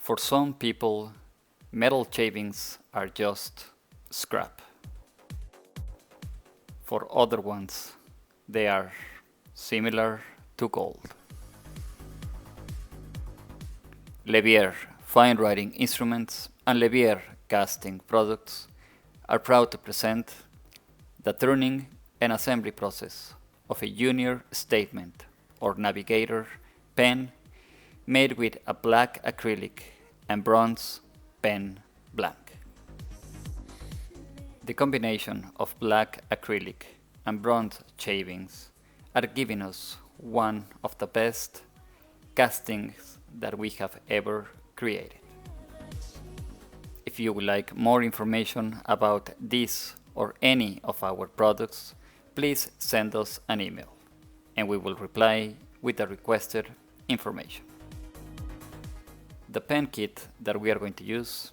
For some people, metal shavings are just scrap. For other ones, they are similar to gold. Levier fine writing instruments and Levier casting products are proud to present the turning and assembly process of a junior statement or Navigator pen made with a black acrylic and bronze pen blank. The combination of black acrylic and bronze shavings are giving us one of the best castings that we have ever created. If you would like more information about this or any of our products, please send us an email and we will reply with the requested information. The pen kit that we are going to use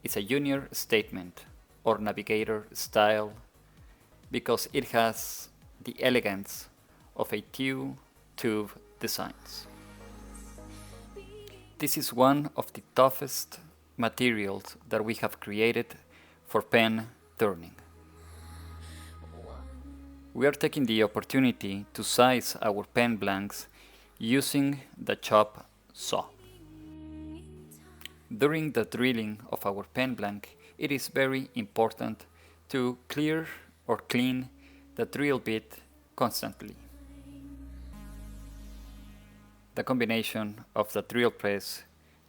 is a junior statement or Navigator style because it has the elegance of a tube designs. This is one of the toughest materials that we have created for pen turning. We are taking the opportunity to size our pen blanks using the chop saw. During the drilling of our pen blank, it is very important to clear or clean the drill bit constantly. The combination of the drill press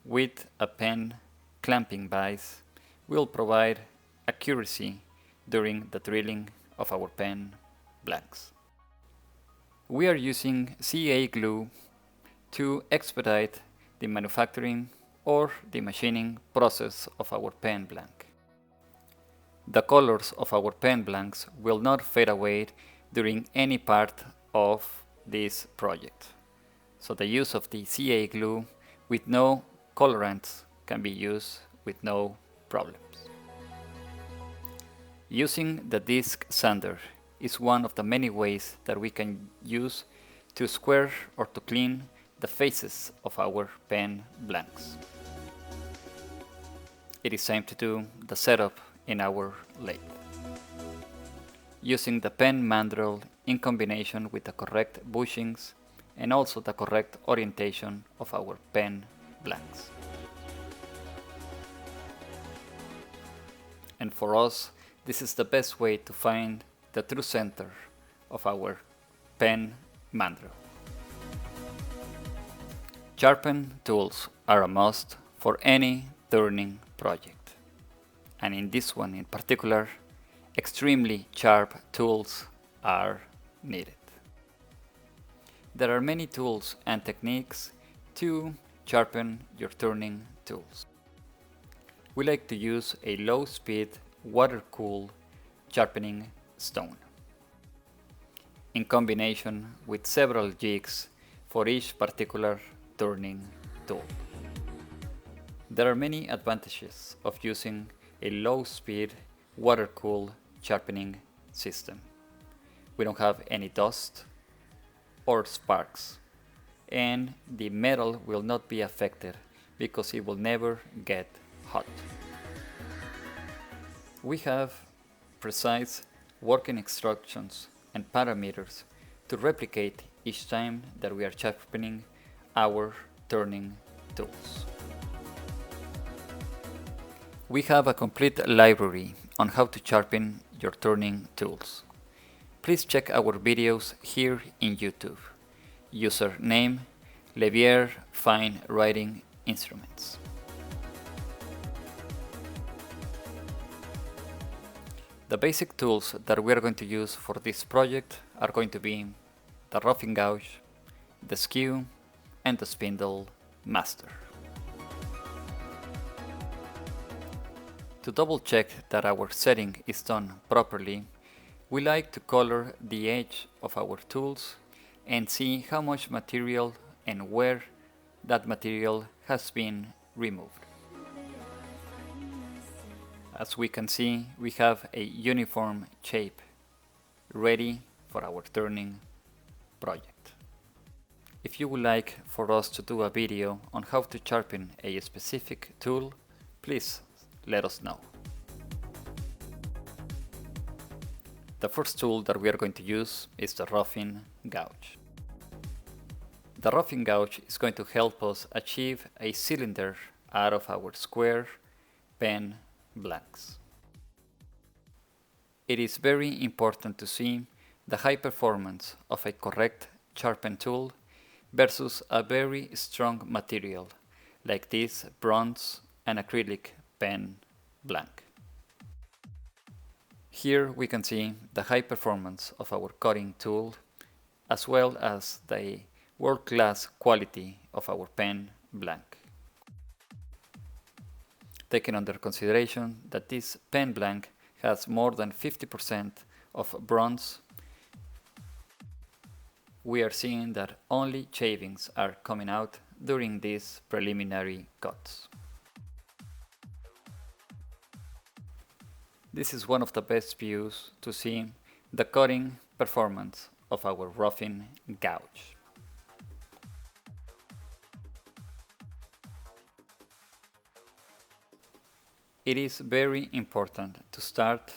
with a pen clamping vise will provide accuracy during the drilling of our pen blanks. We are using CA glue to expedite the manufacturing or the machining process of our pen blank. The colors of our pen blanks will not fade away during any part of this project. So the use of the CA glue with no colorants can be used with no problems. Using the disc sander is one of the many ways that we can use to square or to clean the faces of our pen blanks. It is time to do the setup in our lathe. Using the pen mandrel in combination with the correct bushings and also the correct orientation of our pen blanks. And for us, this is the best way to find the true center of our pen mandrel. Sharpen tools are a must for any turning project, and in this one in particular, extremely sharp tools are needed. There are many tools and techniques to sharpen your turning tools. We like to use a low-speed, water-cooled sharpening stone in combination with several jigs for each particular turning tool. There are many advantages of using a low-speed, water-cooled sharpening system. We don't have any dust or sparks, and the metal will not be affected because it will never get hot. We have precise working instructions and parameters to replicate each time that we are sharpening our turning tools. We have a complete library on how to sharpen your turning tools. Please check our videos here in YouTube. Username Levier Fine Writing Instruments. The basic tools that we are going to use for this project are going to be the roughing gouge, the Skew, and the Spindle Master. To double check that our setting is done properly, we like to color the edge of our tools and see how much material and where that material has been removed. As we can see, we have a uniform shape ready for our turning project. If you would like for us to do a video on how to sharpen a specific tool, please let us know. The first tool that we are going to use is the roughing gouge. The roughing gouge is going to help us achieve a cylinder out of our square pen blanks. It is very important to see the high performance of a correct sharpen tool versus a very strong material like this bronze and acrylic pen blank. Here we can see the high performance of our cutting tool as well as the world-class quality of our pen blank. Taking under consideration that this pen blank has more than 50% of bronze, we are seeing that only shavings are coming out during these preliminary cuts. This is one of the best views to see the cutting performance of our roughing gouge. It is very important to start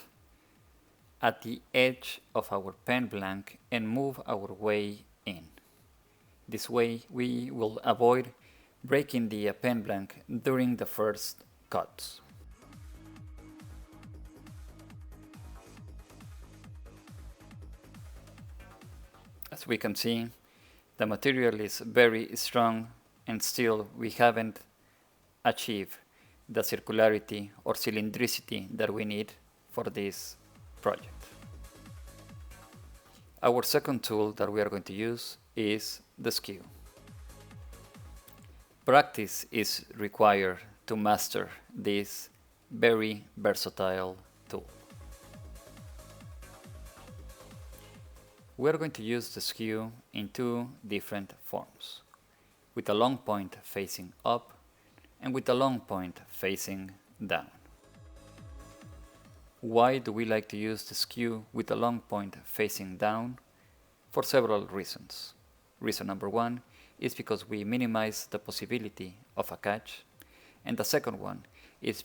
at the edge of our pen blank and move our way in. This way we will avoid breaking the pen blank during the first cuts. As we can see, the material is very strong and still we haven't achieved the circularity or cylindricity that we need for this project. Our second tool that we are going to use is the Skew. Practice is required to master this very versatile tool. We are going to use the Skew in two different forms, with a long point facing up and with a long point facing down. Why do we like to use the Skew with a long point facing down? For several reasons. Reason number one is because we minimize the possibility of a catch, and the second one is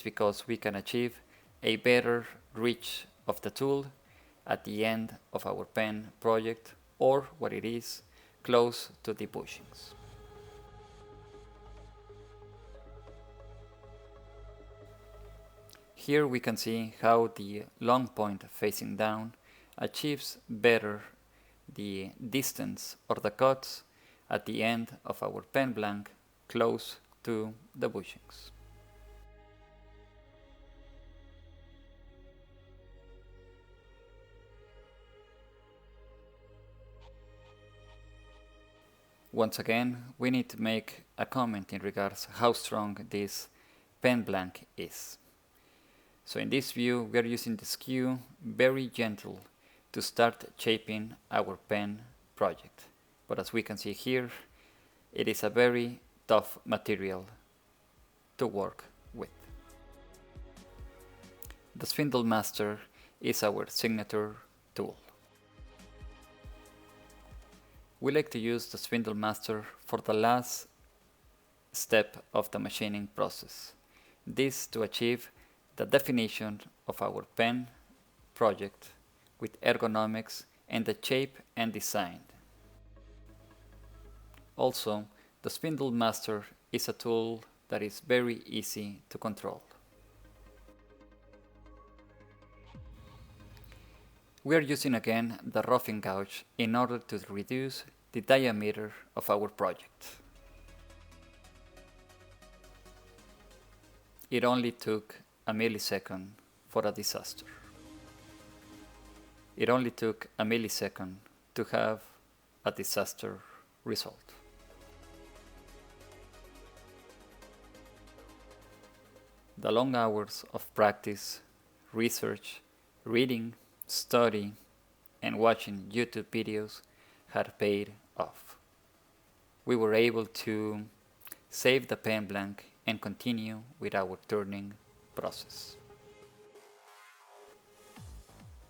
because we can achieve a better reach of the tool at the end of our pen project, or what it is, close to the bushings. Here we can see how the long point facing down achieves better the distance or the cuts at the end of our pen blank close to the bushings. Once again, we need to make a comment in regards how strong this pen blank is. So in this view, we are using the Skew very gentle to start shaping our pen project. But as we can see here, it is a very tough material to work with. The Spindle Master is our signature tool. We like to use the Spindle Master for the last step of the machining process. This to achieve the definition of our pen project with ergonomics and the shape and design. Also, the Spindle Master is a tool that is very easy to control. We are using again the roughing gouge in order to reduce the diameter of our project. It only took a millisecond for a disaster. It only took a millisecond to have a disaster result. The long hours of practice, research, reading, study, and watching YouTube videos had paid off. We were able to save the pen blank and continue with our turning process.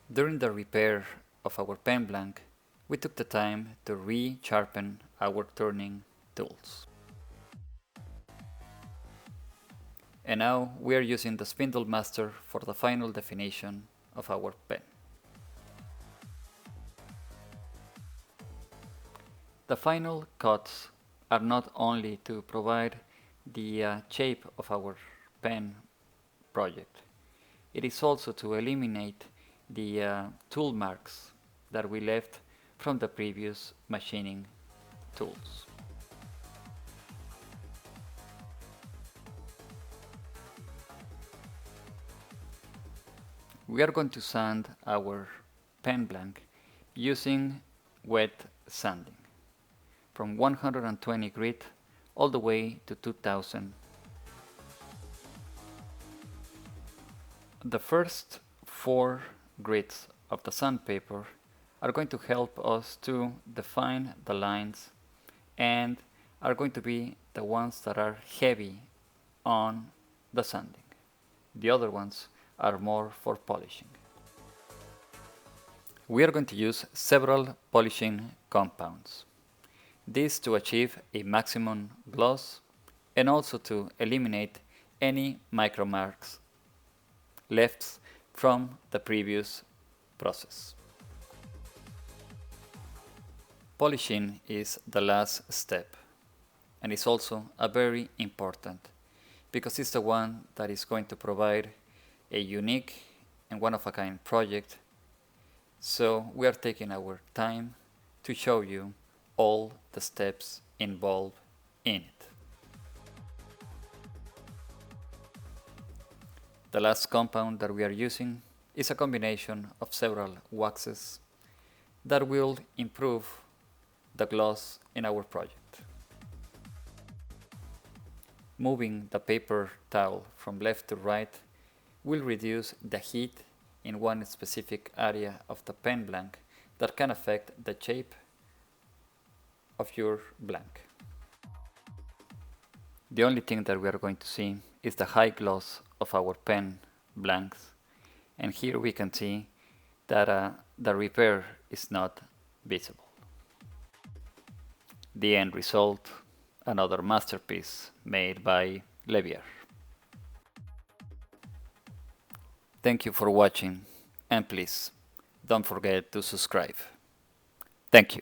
During the repair of our pen blank, we took the time to re-sharpen our turning tools. And now we are using the Spindle Master for the final definition of our pen. The final cuts are not only to provide the shape of our pen project, it is also to eliminate the tool marks that we left from the previous machining tools. We are going to sand our pen blank using wet sanding from 120 grit all the way to 2000. The first 4 grits of the sandpaper are going to help us to define the lines and are going to be the ones that are heavy on the sanding. The other ones are more for polishing. We are going to use several polishing compounds. This to achieve a maximum gloss and also to eliminate any micro marks left from the previous process. Polishing is the last step and is also a very important because it's the one that is going to provide a unique and one-of-a-kind project. So we are taking our time to show you all the steps involved in it. The last compound that we are using is a combination of several waxes that will improve the gloss in our project. Moving the paper towel from left to right will reduce the heat in one specific area of the pen blank that can affect the shape of your blank. The only thing that we are going to see is the high gloss of our pen blanks, and here we can see that the repair is not visible. The end result, another masterpiece made by Levier. Thank you for watching, and please don't forget to subscribe. Thank you.